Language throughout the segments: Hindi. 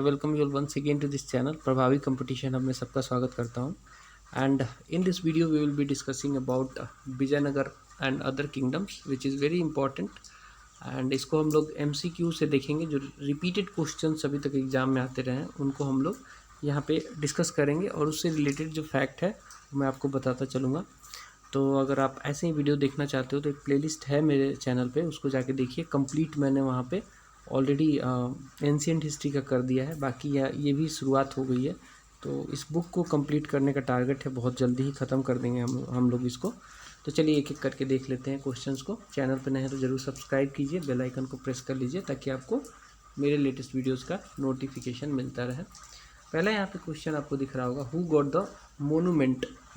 Welcome you once again to this channel Prabhavi competition hub मैं सबका स्वागत करता हूं। And in this video we will be discussing about Vijayanagar and other kingdoms which is very important. And इसको हम लोग MCQ से देखेंगे, जो रिपीटेड क्वेश्चन अभी तक एग्जाम में आते रहे हैं उनको हम लोग यहाँ पे डिस्कस करेंगे और उससे रिलेटेड जो फैक्ट है वो मैं आपको बताता चलूँगा। तो अगर आप ऐसे ही वीडियो देखना चाहते हो तो एक प्लेलिस्ट है मेरे चैनल पे, उसको जाके देखिए। कंप्लीट मैंने वहाँ पे ऑलरेडी एंशिएंट हिस्ट्री का कर दिया है, बाकी ये भी शुरुआत हो गई है। तो इस बुक को कंप्लीट करने का टारगेट है, बहुत जल्दी ही ख़त्म कर देंगे हम लोग इसको। तो चलिए एक एक करके देख लेते हैं क्वेश्चंस को। चैनल पर नए हैं तो ज़रूर सब्सक्राइब कीजिए, बेल आइकन को प्रेस कर लीजिए ताकि आपको मेरे लेटेस्ट वीडियोज़ का नोटिफिकेशन मिलता रहे। पहला यहाँ पे क्वेश्चन आपको दिख रहा होगा, who got the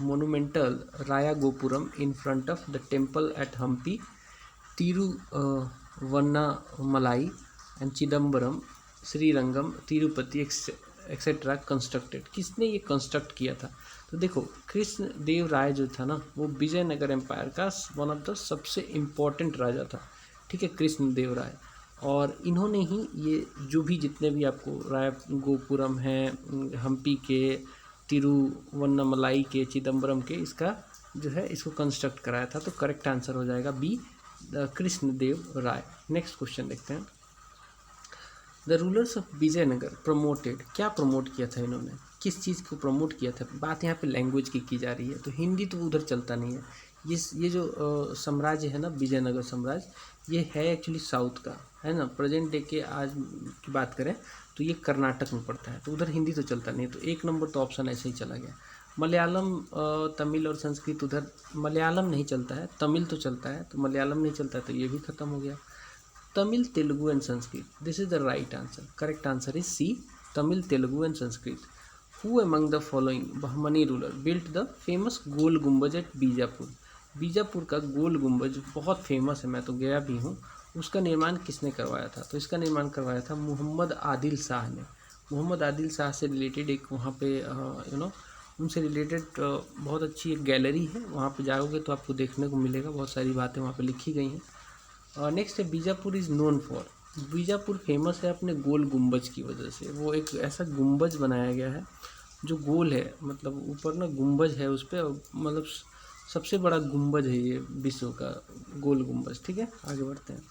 monumental Raya Gopuram in front of the temple at Hampi Tiruvannamalai and Chidambaram Srirangam Tirupati etcetera constructed. किसने ये कंस्ट्रक्ट किया था? तो देखो, कृष्ण देव राय जो था ना, वो विजयनगर एम्पायर का वन ऑफ द सबसे इम्पोर्टेंट राजा था। ठीक है, कृष्ण देव राय। और इन्होंने ही ये जो भी जितने भी आपको राय गोपुरम हैं, हम्पी के, तिरुवन्नामलाई के, चिदम्बरम के, इसका जो है इसको कंस्ट्रक्ट कराया था। तो करेक्ट आंसर हो जाएगा B, Krishnadeva Raya. Next question देखते हैं। The rulers of Vijayanagar promoted, क्या प्रमोट किया था इन्होंने, किस चीज़ को प्रमोट किया था? बात यहाँ पे लैंग्वेज की जा रही है, तो हिंदी तो उधर चलता नहीं है। ये जो साम्राज्य है ना, विजयनगर साम्राज्य, ये है एक्चुअली साउथ का, है ना। प्रेजेंट डे के आज की बात करें तो ये कर्नाटक में पड़ता है, तो उधर हिंदी तो चलता नहीं है। तो एक नंबर तो ऑप्शन ऐसे ही चला गया। मलयालम, तमिल और संस्कृत, उधर मलयालम नहीं चलता है, तमिल तो चलता है। तो मलयालम नहीं चलता है तो ये भी खत्म हो गया। Tamil, Telugu and Sanskrit, this is the right answer. Correct answer is C, Tamil, Telugu and Sanskrit. Who among the following Bahmani ruler built the famous Gol Gumbaz at Bijapur? Bijapur का गोल गुम्बज बहुत फेमस है, मैं तो गया भी हूँ। उसका निर्माण किसने करवाया था? तो इसका निर्माण करवाया था मोहम्मद आदिल शाह ने। मोहम्मद आदिल शाह से रिलेटेड एक वहाँ पे उनसे रिलेटेड बहुत अच्छी एक गैलरी है, वहाँ पे जाओगे तो आपको देखने को मिलेगा, बहुत सारी बातें वहाँ पे लिखी गई हैं। नेक्स्ट है, Bijapur is known for, Bijapur famous है अपने गोल गुम्बज की वजह से। वो एक ऐसा गुम्बज बनाया गया है जो गोल है, मतलब ऊपर ना गुम्बज है उस पर, मतलब सबसे बड़ा गुम्बज है ये विश्व का, गोल गुम्बज। ठीक है, आगे बढ़ते हैं।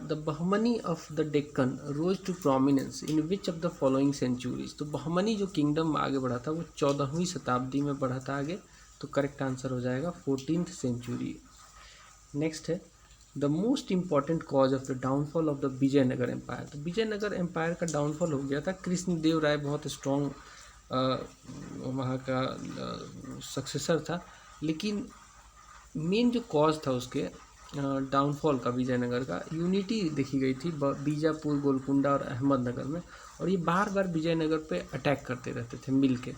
The Bahmani of the Deccan rose to prominence in which of the following centuries? तो बहमनी जो किंगडम आगे बढ़ा था वो 14वीं शताब्दी में बढ़ा था आगे। तो करेक्ट आंसर हो जाएगा 14th सेंचुरी। नेक्स्ट है, the most important cause of the downfall of the Vijayanagar empire? तो विजयनगर एम्पायर का डाउनफॉल हो गया था, कृष्णदेव राय बहुत स्ट्रॉन्ग वहाँ का सक्सेसर था, लेकिन मेन जो कॉज था उसके डाउनफॉल का, विजयनगर का, यूनिटी देखी गई थी बीजापुर, गोलकुंडा और अहमदनगर में। और ये बार बार विजयनगर पे अटैक करते रहते थे मिल के,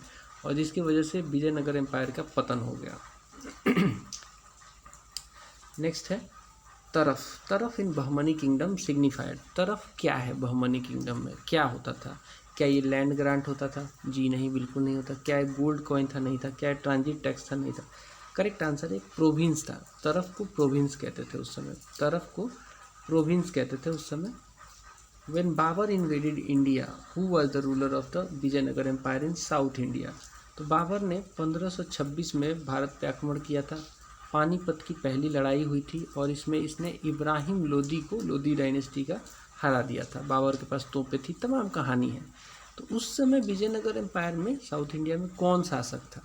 और जिसकी वजह से विजयनगर एम्पायर का पतन हो गया। नेक्स्ट है, तरफ इन बहमनी किंगडम सिग्निफाइड। तरफ क्या है बहमनी किंगडम में, क्या होता था? क्या ये लैंड ग्रांट होता था? जी नहीं, बिल्कुल नहीं होता। क्या गोल्ड कॉइन था? नहीं था। क्या ट्रांजिट टैक्स था? नहीं था। करेक्ट आंसर है प्रोविंस था। तरफ को प्रोविंस कहते थे उस समय, तरफ को प्रोविंस कहते थे उस समय। When Babur invaded India, who was the ruler of the Vijayanagar empire in south India? तो बाबर ने 1526 में भारत पे आक्रमण किया था। पानीपत की पहली लड़ाई हुई थी और इसमें इसने इब्राहिम लोदी को, लोदी डायनेस्टी का, हरा दिया था। बाबर के पास तोपें थी, तमाम कहानी है। तो उस समय विजयनगर एम्पायर में साउथ इंडिया में कौन शासक था?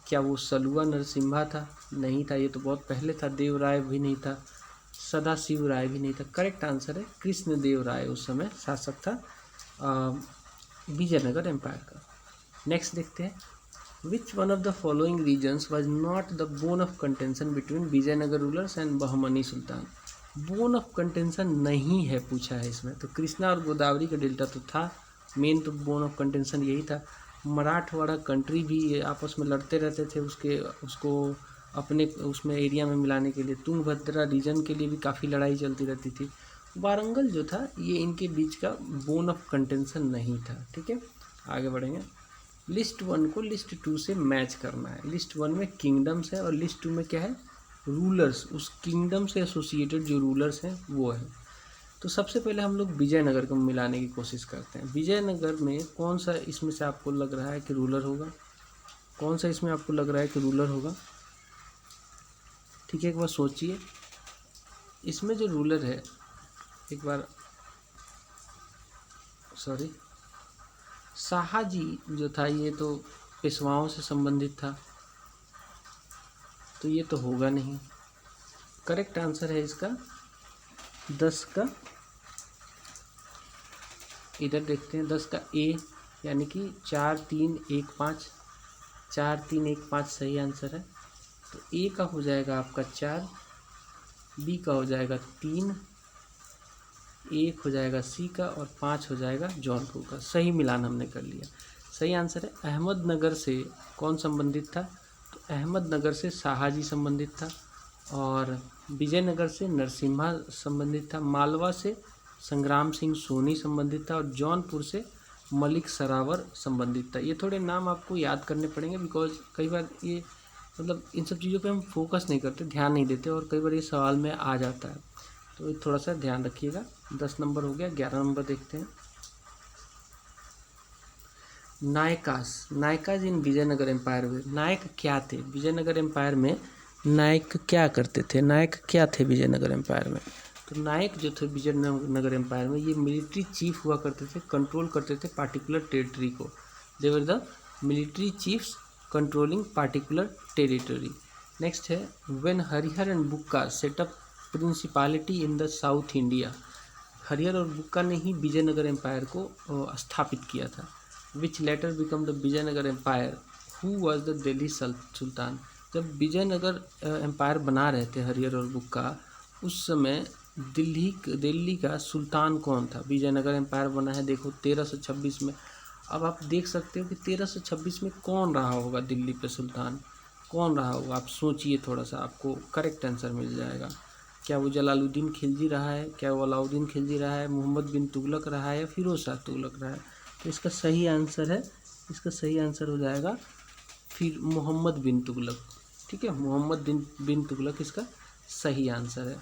क्या वो सलुआ नरसिम्हा था? नहीं था, ये तो बहुत पहले था। देव राय भी नहीं था, सदाशिव राय भी नहीं था। करेक्ट आंसर है कृष्णदेव राय उस समय शासक था विजयनगर एम्पायर का। नेक्स्ट देखते हैं, which one of the following reasons was not the bone of contention between Vijayanagar rulers and Bahmani sultan? Bone of contention नहीं है पूछा है इसमें। तो कृष्णा और गोदावरी का डेल्टा तो था मेन, तो बोन ऑफ कंटेंशन यही था। मराठवाड़ा कंट्री भी आपस में लड़ते रहते थे उसको अपने उसमें एरिया में मिलाने के लिए। तुंगभद्रा रीजन के लिए भी काफ़ी लड़ाई चलती रहती थी। वारंगल जो था ये इनके बीच का बोन ऑफ कंटेंशन नहीं था। ठीक है, आगे बढ़ेंगे। लिस्ट 1 को लिस्ट 2 से मैच करना है। लिस्ट 1 में किंगडम्स है और लिस्ट 2 में क्या है? रूलर्स। उस किंगडम से एसोसिएटेड जो रूलर्स हैं वो है। तो सबसे पहले हम लोग विजयनगर को मिलाने की कोशिश करते हैं। विजयनगर में कौन सा इसमें से आपको लग रहा है कि रूलर होगा, कौन सा इसमें आपको लग रहा है कि रूलर होगा? ठीक है, एक बार सोचिए, इसमें जो रूलर है, एक बार सॉरी, शाहाजी जो था ये तो पेशवाओं से संबंधित था, तो ये तो होगा नहीं। करेक्ट आंसर है इसका 10 का, इधर देखते हैं 10 का ए, यानी कि 4 3 1 5, 4 3 1 5 सही आंसर है। तो ए का हो जाएगा आपका 4, बी का हो जाएगा 3, 1 हो जाएगा सी का, और 5 हो जाएगा जौनपुर का। सही मिलान हमने कर लिया। सही आंसर है अहमदनगर से कौन संबंधित था? तो अहमदनगर से शाहाजी संबंधित था, और विजयनगर से नरसिम्हा संबंधित था, मालवा से संग्राम सिंह सोनी संबंधित था, और जौनपुर से मलिक सरावर संबंधित था। ये थोड़े नाम आपको याद करने पड़ेंगे, बिकॉज कई बार ये मतलब इन सब चीज़ों पे हम फोकस नहीं करते, ध्यान नहीं देते, और कई बार ये सवाल में आ जाता है, तो ये थोड़ा सा ध्यान रखिएगा। 10 नंबर हो गया। 11 नंबर देखते हैं। नायकाज इन विजयनगर एम्पायर में नायक क्या थे? विजयनगर एम्पायर में नायक क्या करते थे? नायक क्या थे विजयनगर एम्पायर में? तो नायक जो थे विजयनगर एम्पायर में, ये मिलिट्री चीफ हुआ करते थे, कंट्रोल करते थे पार्टिकुलर टेरिटरी को। They were the military chiefs controlling particular territory. Next है when Harihara and Bukka set up principality in the south India. Harihara और बुक्का ने ही विजयनगर एम्पायर को स्थापित किया था। Which later become the Vijayanagar empire, who was the Delhi sultan. जब विजयनगर एम्पायर बना रहे थे हरिहर और बुक्का, उस समय दिल्ली का सुल्तान कौन था? विजयनगर एम्पायर बना है देखो 1326 में। अब आप देख सकते हो कि 1326 में कौन रहा होगा दिल्ली पे सुल्तान, कौन रहा होगा? आप सोचिए थोड़ा सा, आपको करेक्ट आंसर मिल जाएगा। क्या वो जलालुद्दीन खिलजी रहा है, क्या वो अलाउद्दीन खिलजी रहा है, मोहम्मद बिन तुगलक रहा है, या फिरोज शाह तुगलक रहा है? तो इसका सही आंसर है, इसका सही आंसर हो जाएगा फिर मोहम्मद बिन तुगलक। ठीक है, मोहम्मद बिन तुगलक इसका सही आंसर है।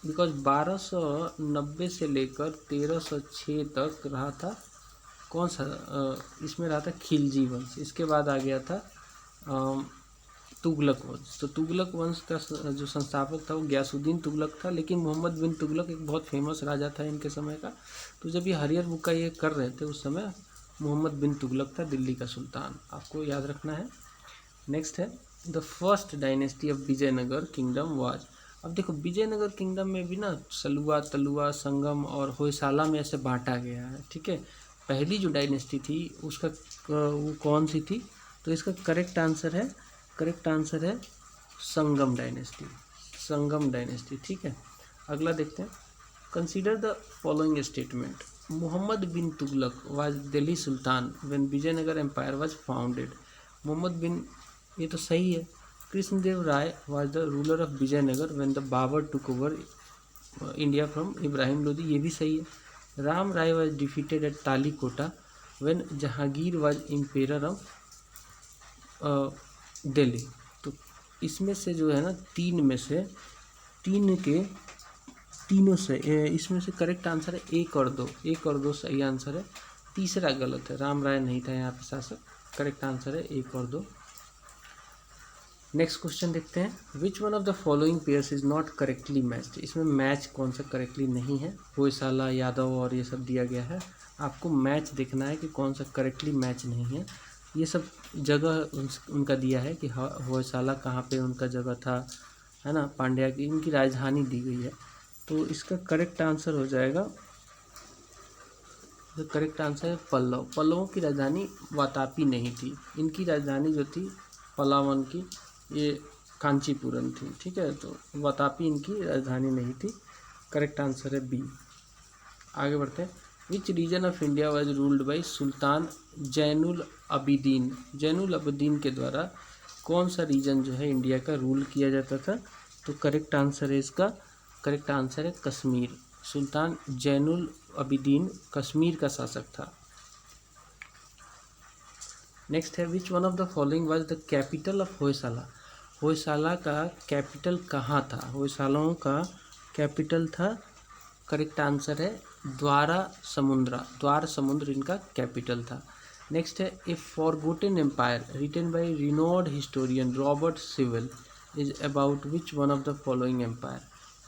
बिकॉज 1290 से लेकर 1306 तक रहा था कौन सा, इसमें रहा था खिलजी वंश। इसके बाद आ गया था तुगलक वंश। तो तुगलक वंश का जो संस्थापक था वो गयासुद्दीन तुगलक था, लेकिन मोहम्मद बिन तुगलक एक बहुत फेमस राजा था इनके समय का। तो जब ये हरिहर बुक्का ये कर रहे थे उस समय मोहम्मद बिन तुगलक था दिल्ली का सुल्तान, आपको याद रखना है। नेक्स्ट है the first dynasty of Vijayanagar kingdom was. अब देखो विजयनगर किंगडम में भी ना सलुआ, तलुआ, संगम और होयसाला में ऐसे बांटा गया है। ठीक है, पहली जो डायनेस्टी थी उसका वो कौन सी थी? तो इसका करेक्ट आंसर है संगम डायनेस्टी, संगम डायनेस्टी। ठीक है, अगला देखते हैं। Consider the following statement. Muhammad bin Tughlaq was Delhi sultan when Vijayanagara empire was founded. Muhammad bin, ये तो सही है। Krishnadeva Raya was the ruler of Vijayanagara when the Babur took over India from Ibrahim Lodi, ये भी सही है। Rama Raya was defeated at Talikota when Jahangir was emperor of Delhi. तो इसमें से जो है ना तीनों से इसमें से करेक्ट आंसर है 1 और 2। 1 और 2 सही आंसर है, तीसरा गलत है। राम राय नहीं था यहाँ पे शासक। करेक्ट आंसर है 1 और 2। नेक्स्ट क्वेश्चन देखते हैं। Which one of the following pairs is not correctly matched. इसमें मैच कौन सा करेक्टली नहीं है? होयसाला, यादव और ये सब दिया गया है, आपको मैच देखना है कि कौन सा करेक्टली मैच नहीं है। ये सब जगह उनका दिया है कि होयसाला कहाँ पे उनका जगह था, है ना, पांड्या की इनकी राजधानी दी गई है। तो इसका करेक्ट आंसर हो जाएगा, करेक्ट आंसर है पल्लव। पल्लवों की राजधानी वातापी नहीं थी, इनकी राजधानी जो थी पलावन की ये कांचीपुरम थी। ठीक है, तो वातापी इनकी राजधानी नहीं थी। करेक्ट आंसर है बी। आगे बढ़ते हैं। Which region of India was ruled by sultan Zainul Abidin. Zainul Abidin के द्वारा कौन सा रीजन जो है इंडिया का रूल किया जाता था? तो करेक्ट आंसर है इसका, करेक्ट आंसर है कश्मीर। सुल्तान जैनुल अबिदीन कश्मीर का शासक था। नेक्स्ट है विच one of the following was the capital of Hoysala. Hoysala का कैपिटल कहाँ था? होयसालाओं का कैपिटल था करेक्ट आंसर है द्वारा समुद्रा, द्वार समुद्र इनका कैपिटल था। नेक्स्ट है a forgotten empire written by renowned historian Robert Sewell is about which one of the following empire.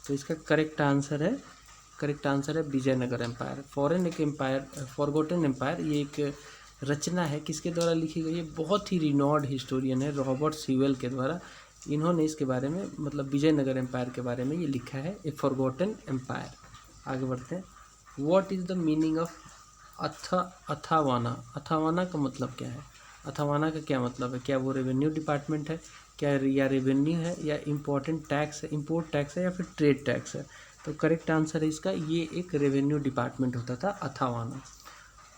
तो इसका करेक्ट आंसर है विजयनगर एम्पायर। फॉरेन एक एम्पायर, फॉरगोटन एम्पायर, ये एक रचना है किसके द्वारा लिखी गई है, बहुत ही रिनोड हिस्टोरियन है रॉबर्ट सिविल के द्वारा। इन्होंने इसके बारे में मतलब विजयनगर एम्पायर के बारे में ये लिखा है, ए फॉरगॉटन एम्पायर। आगे बढ़ते हैं। What is the meaning of athavana. अथावाना का मतलब क्या है, अथावाना का क्या मतलब है, क्या वो रेवेन्यू डिपार्टमेंट है, क्या या रेवेन्यू है, या इम्पोर्टेंट टैक्स है, इम्पोर्ट टैक्स है, या फिर ट्रेड टैक्स है। तो करेक्ट आंसर है इसका, ये एक रेवेन्यू डिपार्टमेंट होता था अथावाना।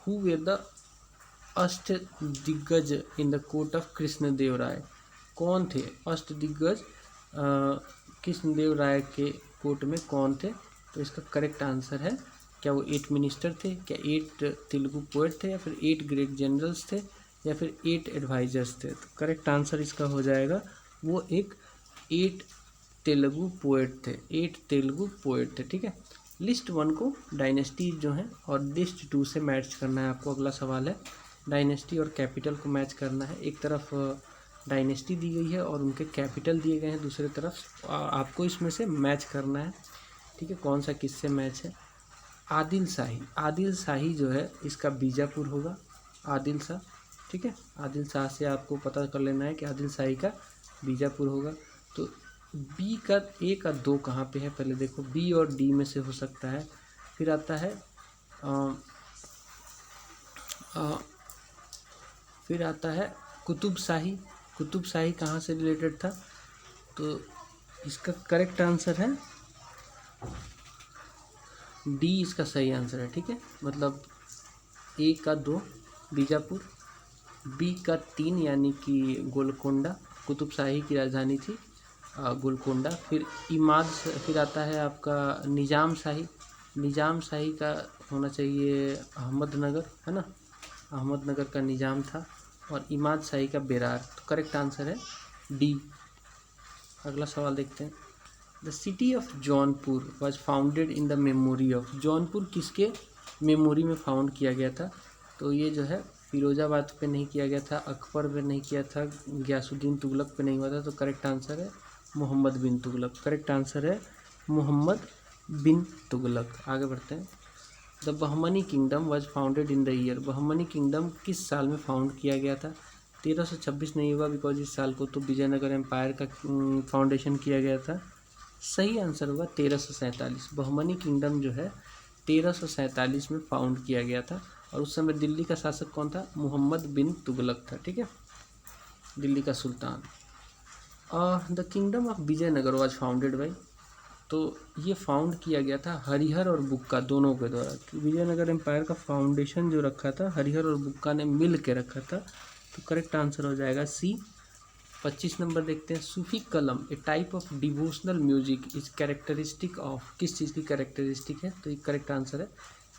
Who were the Ashtadiggaja in the court of Krishnadeva Raya. कौन थे अष्टदिग्गज कृष्णदेव राय के कोर्ट में कौन थे। तो इसका करेक्ट आंसर है, क्या वो 8 मिनिस्टर थे, क्या 8 तेलुगु पोएट थे, या फिर 8 ग्रेट जनरल्स थे, या फिर 8 एडवाइजर्स थे। तो करेक्ट आंसर इसका हो जाएगा वो एक 8 तेलुगु पोएट थे, 8 तेलुगु पोएट थे। ठीक है, लिस्ट 1 को डायनेस्टी जो है और लिस्ट 2 से मैच करना है आपको। अगला सवाल है डायनेस्टी और कैपिटल को मैच करना है। एक तरफ डायनेस्टी दी गई है और उनके कैपिटल दिए गए हैं दूसरी तरफ, आपको इसमें से मैच करना है। ठीक है, कौन सा किससे मैच है। आदिल शाही, आदिल शाही जो है इसका बीजापुर होगा, आदिल शाह। ठीक है, आदिल शाह से आपको पता कर लेना है कि आदिल शाही का बीजापुर होगा। तो बी का ए का 2 कहाँ पे है, पहले देखो बी और डी में से हो सकता है। फिर आता है फिर आता है कुतुब शाही। कुतुब शाही कहाँ से रिलेटेड था, तो इसका करेक्ट आंसर है डी, इसका सही आंसर है। ठीक है, मतलब ए का 2 बीजापुर, बी का 3 यानी कि गोलकोंडा, कुतुब शाही की राजधानी थी गोलकोंडा। फिर इमाद, फिर आता है आपका निज़ाम शाही, निज़ाम शाही का होना चाहिए अहमदनगर, है ना, अहमदनगर का निज़ाम था। और इमाद शाही का बेरार। तो करेक्ट आंसर है डी। अगला सवाल देखते हैं। The city of Jaunpur was founded in the memory of. Jaunpur किसके मेमोरी में फाउंड किया गया था, तो ये जो है फिरोजाबाद पे नहीं किया गया था, अकबर पे नहीं किया था, गयासुद्दीन तुगलक पे नहीं हुआ था। तो करेक्ट आंसर है मोहम्मद बिन तुगलक। करेक्ट आंसर है मोहम्मद बिन तुगलक। आगे बढ़ते हैं। The Bahmani kingdom was founded in the year. Bahmani kingdom किस साल में फाउंड किया गया था। 1326 नहीं होगा, बिकॉज इस साल को तो विजयनगर एम्पायर का फाउंडेशन किया गया था। सही आंसर होगा 1347। बहमनी किंगडम जो है 1347 में फाउंड किया गया था। और उस समय दिल्ली का शासक कौन था, मोहम्मद बिन तुगलक था। ठीक है, दिल्ली का सुल्तान। The kingdom of Vijayanagara was founded by. तो ये फाउंड किया गया था हरिहर और बुक्का दोनों के द्वारा। विजयनगर एम्पायर का फाउंडेशन जो रखा था हरिहर और बुक्का ने मिल के रखा था। तो करेक्ट आंसर हो जाएगा सी। 25 नंबर देखते हैं। Sufi kalam a type of devotional music is characteristic of. किस चीज़ की कैरेक्टरिस्टिक है, तो ये करेक्ट आंसर है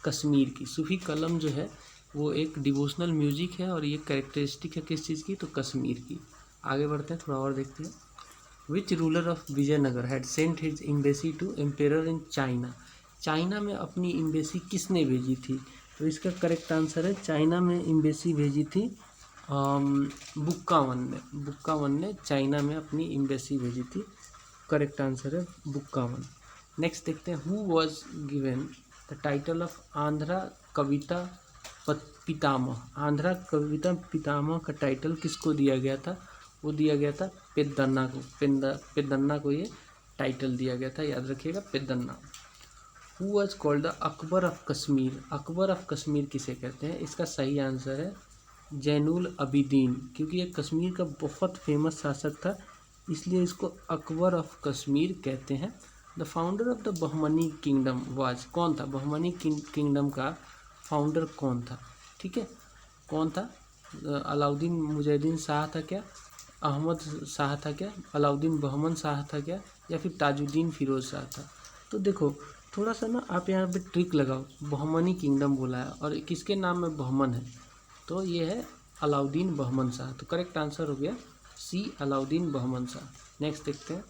कश्मीर की। सूफी कलम जो है वो एक डिवोशनल म्यूजिक है और ये कैरेक्टरिस्टिक है किस चीज़ की, तो कश्मीर की। आगे बढ़ते हैं, थोड़ा और देखते हैं। Which ruler of Vijayanagar had sent his embassy to emperor in China. China में अपनी एम्बेसी किसने भेजी थी, तो इसका करेक्ट आंसर है चाइना में एम्बेसी भेजी थी बुक्कावन ने। बुक्कावन ने चाइना में अपनी एम्बेसी भेजी थी। करेक्ट आंसर है बुक्कावन। नेक्स्ट देखते हैं। Who was given the title of Andhra Kavita Pitamaha. Andhra Kavita Pitamaha का टाइटल किसको दिया गया था, वो दिया गया था पेद्दन्ना को। पेद्दन्ना को ये टाइटल दिया गया था, याद रखिएगा Peddanna. Who was called the Akbar of Kashmir. Akbar of Kashmir किसे कहते हैं, इसका सही आंसर है जैनुल अबिदीन, क्योंकि ये कश्मीर का बहुत फेमस शासक था, इसलिए इसको अकबर ऑफ कश्मीर कहते हैं। The founder of the Bahmani kingdom was. कौन था बहमनी किंगडम का फाउंडर कौन था, ठीक है, कौन था। अलाउद्दीन मुजैदीन शाह था क्या, अहमद शाह था क्या, अलाउद्दीन बहमन शाह था क्या, या फिर ताजुद्दीन फिरोज शाह था। तो देखो थोड़ा सा ना आप यहाँ पे ट्रिक लगाओ। बहमनी किंगडम बोला है और किसके नाम में बहमन है, तो ये है अलाउद्दीन बहमन शाह। तो करेक्ट आंसर हो गया सी, अलाउद्दीन बहमन शाह। नेक्स्ट देखते हैं।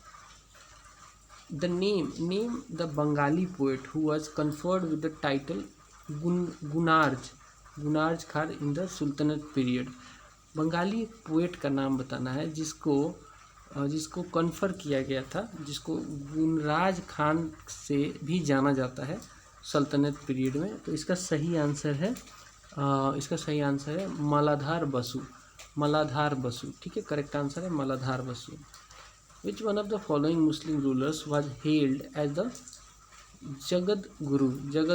The name the Bengali poet who was conferred with the title Gunaraj Khan in the sultanate period. Bengali एक पोएट का नाम बताना है जिसको कन्फर किया गया था, जिसको गुनराज खान से भी जाना जाता है सल्तनत पीरियड में। तो इसका सही आंसर है मालाधार बसु। ठीक है, करेक्ट आंसर है Maladhar Basu. Which one of the following Muslim rulers was held as the Jagat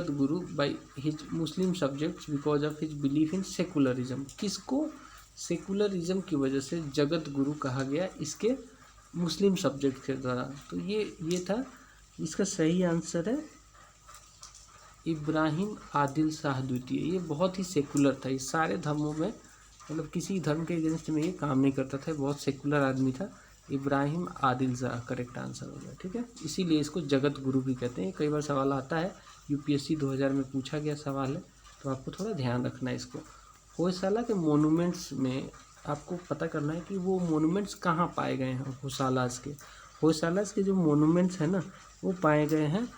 Guru by his Muslim subjects because of his belief in secularism. किसको सेकुलरिज्म की वजह से जगत गुरु कहा गया इसके मुस्लिम सब्जेक्ट के द्वारा? तो ये था। इसका सही आंसर है इब्राहिम आदिल शाह द्वितीय। ये बहुत ही सेकुलर था, ये सारे धर्मों में मतलब किसी धर्म के अगेंस्ट में ये काम नहीं करता था, बहुत सेकुलर आदमी था। इब्राहिम आदिल शाह करेक्ट आंसर हो गया। ठीक है, इसीलिए इसको जगत गुरु भी कहते हैं। कई बार सवाल आता है, यूपीएससी 2000 में पूछा गया सवाल है, तो आपको थोड़ा ध्यान रखना है इसको। होयसाला के मोनूमेंट्स में आपको पता करना है कि वो मोनूमेंट्स कहाँ पाए गए हैं। होयसालास के जो मोनूमेंट्स हैं ना, वो पाए गए हैं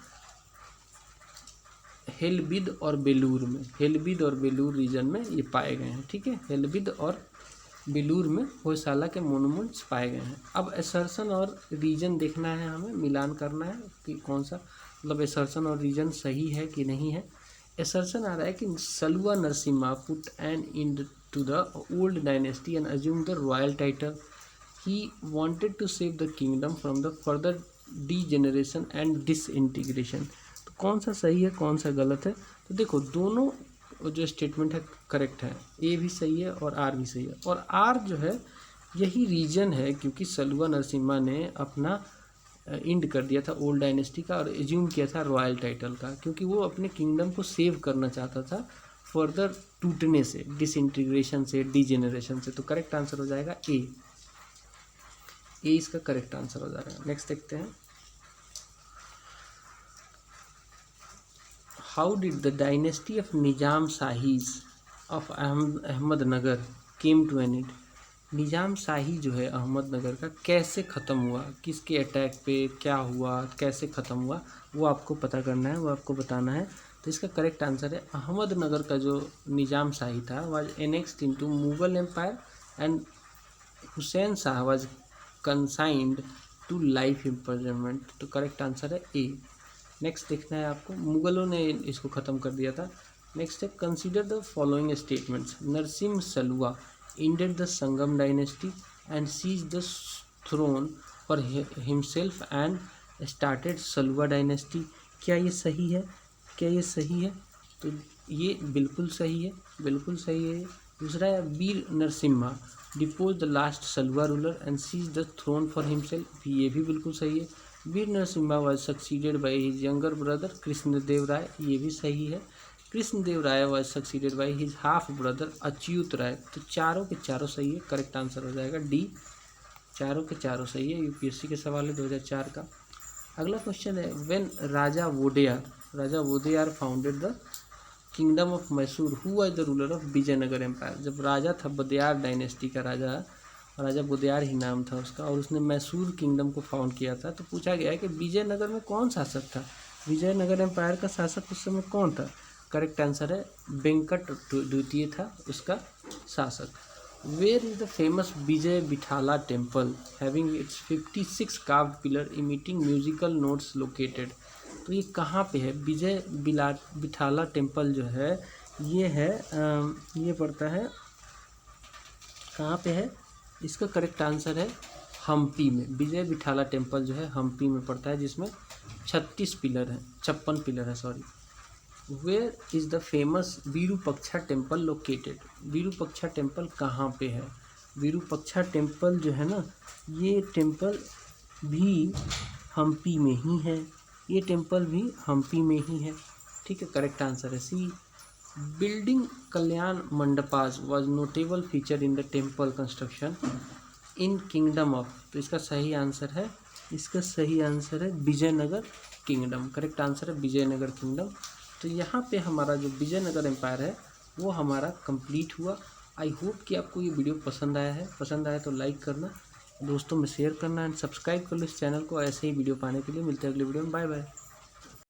हेलबिद और बेलूर रीजन में ये पाए गए हैं। ठीक है, हेलबिद और बेलूर में होयसाला के मोनूमेंट्स पाए गए हैं। अब असर्शन और रीजन देखना है, हमें मिलान करना है कि कौन सा मतलब असर्शन और रीजन सही है कि नहीं है। असर्शन आ रहा है कि Saluva Narasimha put an end to the old dynasty and assume the royal title. He wanted to save the kingdom from the further degeneration and disintegration. तो कौन सा सही है, कौन सा गलत है? तो देखो, दोनों जो स्टेटमेंट है करेक्ट है, ए भी सही है और आर भी सही है। और आर जो है यही रीजन है, क्योंकि सलुआ नरसिम्हा ने अपना इंड कर दिया था ओल्ड डायनेस्टी का और एज्यूम किया था रॉयल टाइटल का, क्योंकि वो अपने किंगडम को सेव करना चाहता था फर्दर टूटने से, डिसइंटीग्रेशन से, डीजेनरेशन से। तो करेक्ट आंसर हो जाएगा ए इसका करेक्ट आंसर हो जाएगा। नेक्स्ट देखते हैं, how did the dynasty of Nizam Shahis of Ahmednagar came to an end. Nizam Shahi जो है अहमदनगर का कैसे ख़त्म हुआ, किसके अटैक पे क्या हुआ, कैसे ख़त्म हुआ, वो आपको पता करना है, वो आपको बताना है। तो इसका करेक्ट आंसर है अहमदनगर का जो निजाम शाही था was annexed into Mughal empire and Hussain Shah was consigned to life imprisonment. तो करेक्ट आंसर है ए। नेक्स्ट देखना है आपको, मुगलों ने इसको ख़त्म कर दिया था। नेक्स्ट है, consider the following statements. Narasimha Saluva ended the Sangam dynasty and seized the throne for himself and started Salwa dynasty। क्या ये सही है? तो ये बिल्कुल सही है। दूसरा है, Vira Narasimha depose the last Saluva ruler and seize the throne for himself. ये भी बिल्कुल सही है। Vira Narasimha was succeeded by his younger brother Krishnadeva Raya. ये भी सही है। Krishnadeva Raya was succeeded by his half brother Achyuta Raya. तो चारों के चारों सही है, करेक्ट आंसर हो जाएगा डी। चारों के चारों सही है, यूपीएससी के सवाल है 2004 का। अगला क्वेश्चन है, when Raja Wodeyar founded the kingdom of Mysore who was the ruler of Vijayanagar empire. जब राजा था वोडेयार डायनेस्टी का राजा वोडेयार ही नाम था उसका, और उसने मैसूर किंगडम को फाउंड किया था। तो पूछा गया है कि विजयनगर में कौन शासक था, विजयनगर एम्पायर का शासक उस समय कौन था? करेक्ट आंसर है वेंकट द्वितीय था उसका शासक। Where is the famous Vijaya Vitthala temple having its 56 carved pillar emitting musical notes located. तो ये कहाँ पे है? विजय बिठाला टेम्पल जो है ये है ये पड़ता है कहाँ पे है? इसका करेक्ट आंसर है हम्पी में। विजय बिठाला टेम्पल जो है हम्पी में पड़ता है, जिसमें 56 पिलर है sorry. Where is the famous Virupaksha temple located. Virupaksha temple कहाँ पे है? विरूपक्षा टेम्पल जो है ना, ये टेम्पल भी हम्पी में ही है। ठीक है, करेक्ट आंसर है C. Building Kalyana mandapas was notable feature in the temple construction in kingdom of. तो इसका सही आंसर है विजयनगर किंगडम। करेक्ट आंसर है विजयनगर किंगडम। तो यहाँ पे हमारा जो विजयनगर एम्पायर है वो हमारा कंप्लीट हुआ। आई होप कि आपको ये वीडियो पसंद आया तो लाइक करना, दोस्तों में शेयर करना एंड सब्सक्राइब कर लो इस चैनल को ऐसे ही वीडियो पाने के लिए। मिलते हैं अगले वीडियो में, बाय बाय।